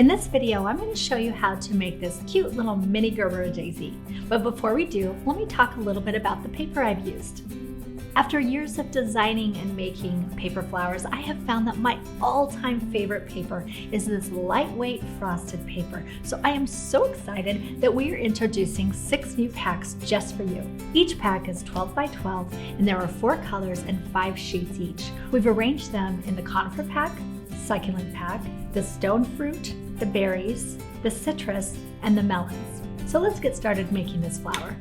In this video, I'm going to show you how to make this cute little mini Gerbera daisy. But before we do, let me talk a little bit about the paper I've used. After years of designing and making paper flowers, I have found that my all-time favorite paper is this lightweight frosted paper. So I am so excited that we are introducing 6 new packs just for you. Each pack is 12 by 12 and there are 4 colors and 5 sheets each. We've arranged them in the conifer pack, succulent pack, the stone fruit, the berries, the citrus, and the melons. So let's get started making this flower.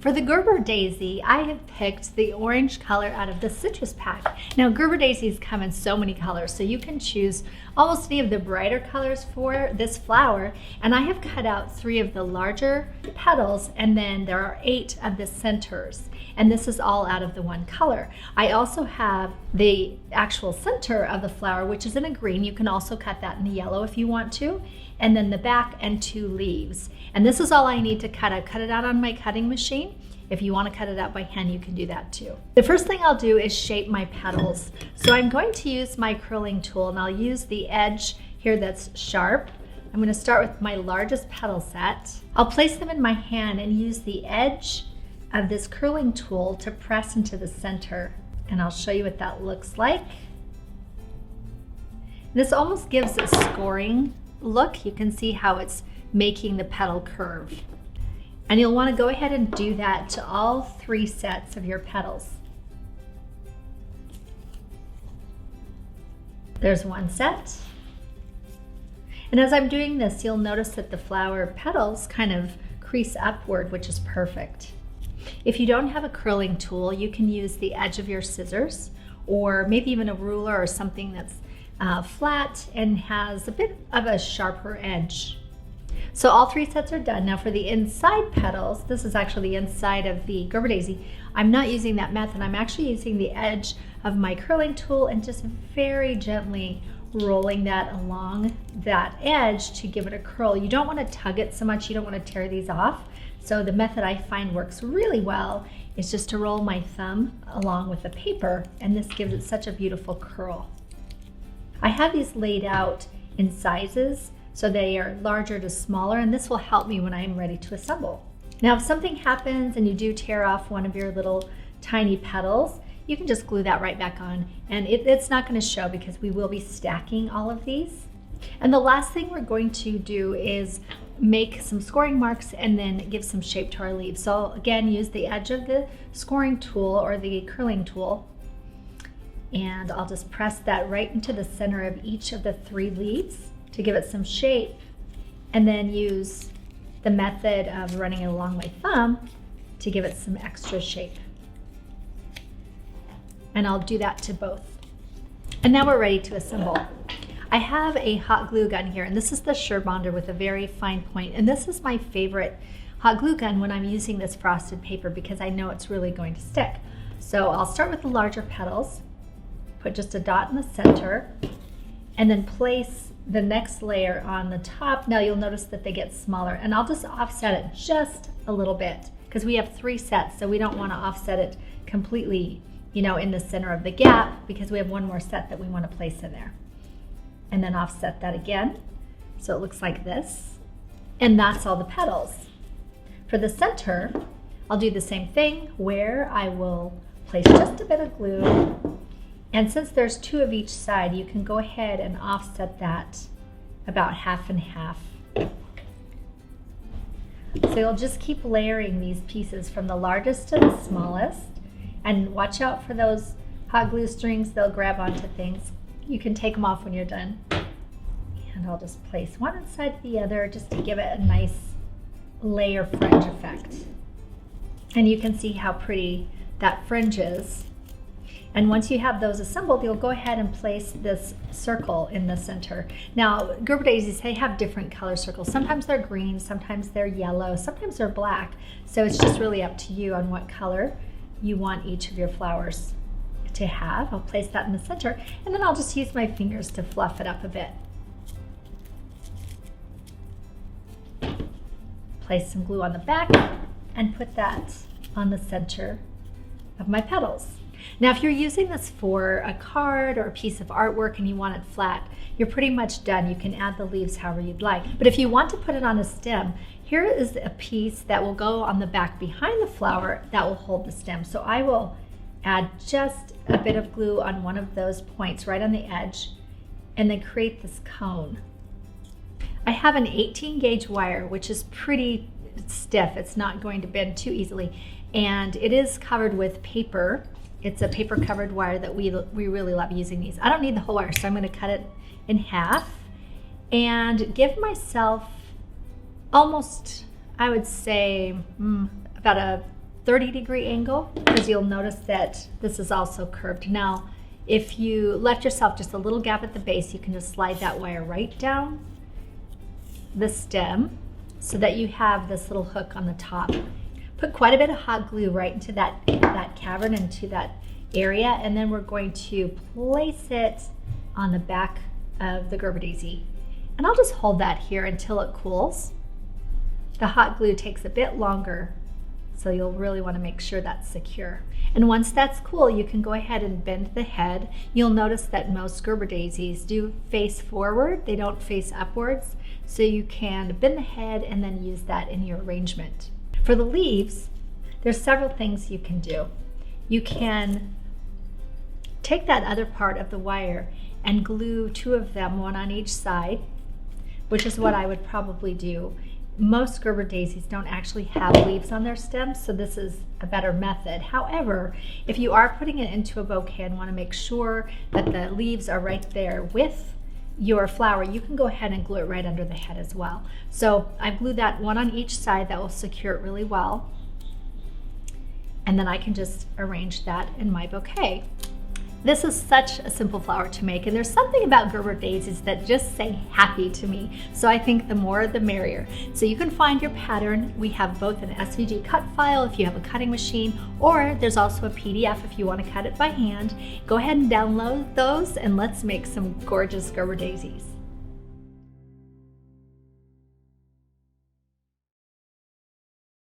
For the Gerbera daisy, I have picked the orange color out of the citrus pack. Now Gerbera daisies come in so many colors, so you can choose almost any of the brighter colors for this flower. And I have cut out 3 of the larger petals, and then there are 8 of the centers. And this is all out of the one color. I also have the actual center of the flower, which is in a green. You can also cut that in a yellow if you want to. And then the back and 2 leaves. And this is all I need to cut. I've cut it out on my cutting machine. If you want to cut it out by hand, you can do that too. The first thing I'll do is shape my petals. So I'm going to use my curling tool, and I'll use the edge here that's sharp. I'm going to start with my largest petal set. I'll place them in my hand and use the edge of this curling tool to press into the center. And I'll show you what that looks like. This almost gives a scoring look. You can see how it's making the petal curve. And you'll want to go ahead and do that to all 3 sets of your petals. There's one set. And as I'm doing this, you'll notice that the flower petals kind of crease upward, which is perfect. If you don't have a curling tool, you can use the edge of your scissors, or maybe even a ruler or something that's flat and has a bit of a sharper edge. So all 3 sets are done. Now for the inside petals, this is actually the inside of the Gerbera daisy. I'm not using that method. I'm actually using the edge of my curling tool and just very gently rolling that along that edge to give it a curl. You don't want to tug it so much. You don't want to tear these off. So the method I find works really well is just to roll my thumb along with the paper, and this gives it such a beautiful curl. I have these laid out in sizes, so they are larger to smaller, and this will help me when I'm ready to assemble. Now, if something happens and you do tear off one of your little tiny petals, you can just glue that right back on, and it's not going to show because we will be stacking all of these. And the last thing we're going to do is make some scoring marks and then give some shape to our leaves. So again, use the edge of the scoring tool or the curling tool, and I'll just press that right into the center of each of the 3 leaves to give it some shape, and then use the method of running it along my thumb to give it some extra shape. And I'll do that to both. And now we're ready to assemble. I have a hot glue gun here, and this is the Gerbera with a very fine point. And this is my favorite hot glue gun when I'm using this frosted paper because I know it's really going to stick. So I'll start with the larger petals, put just a dot in the center, and then place the next layer on the top. Now you'll notice that they get smaller, and I'll just offset it just a little bit because we have 3 sets, so we don't want to offset it completely, in the center of the gap, because we have 1 more set that we want to place in there. And then offset that again, so it looks like this. And that's all the petals. For the center, I'll do the same thing where I will place just a bit of glue. And since there's 2 of each side, you can go ahead and offset that about half and half. So you'll just keep layering these pieces from the largest to the smallest. And watch out for those hot glue strings, they'll grab onto things. You can take them off when you're done. And I'll just place one inside the other just to give it a nice layer fringe effect. And you can see how pretty that fringe is. And once you have those assembled, you'll go ahead and place this circle in the center. Now, Gerbera daisies, they have different color circles. Sometimes they're green, sometimes they're yellow, sometimes they're black. So it's just really up to you on what color you want each of your flowers to have. I'll place that in the center, and then I'll just use my fingers to fluff it up a bit. Place some glue on the back and put that on the center of my petals. Now, if you're using this for a card or a piece of artwork and you want it flat, you're pretty much done. You can add the leaves however you'd like. But if you want to put it on a stem, here is a piece that will go on the back behind the flower that will hold the stem. So I will add just a bit of glue on one of those points right on the edge and then create this cone. I have an 18 gauge wire, which is pretty stiff. It's not going to bend too easily. And it is covered with paper. It's a paper covered wire that we really love using these. I don't need the whole wire, so I'm going to cut it in half and give myself almost, I would say, about a 30-degree angle, because you'll notice that this is also curved. Now, if you left yourself just a little gap at the base, you can just slide that wire right down the stem so that you have this little hook on the top. Put quite a bit of hot glue right into that cavern, into that area, and then we're going to place it on the back of the Gerber daisy. And I'll just hold that here until it cools. The hot glue takes a bit longer, so you'll really want to make sure that's secure. And once that's cool, you can go ahead and bend the head. You'll notice that most Gerber daisies do face forward, they don't face upwards, so you can bend the head and then use that in your arrangement. For the leaves, there's several things you can do. You can take that other part of the wire and glue two of them, one on each side, which is what I would probably do. Most Gerber daisies don't actually have leaves on their stems, so this is a better method. However, if you are putting it into a bouquet and want to make sure that the leaves are right there with your flower, you can go ahead and glue it right under the head as well. So I've glued that one on each side. That will secure it really well. And then I can just arrange that in my bouquet. This is such a simple flower to make, and there's something about Gerber daisies that just say happy to me. So I think the more the merrier. So you can find your pattern. We have both an SVG cut file if you have a cutting machine, or there's also a PDF if you want to cut it by hand. Go ahead and download those, and let's make some gorgeous Gerber daisies.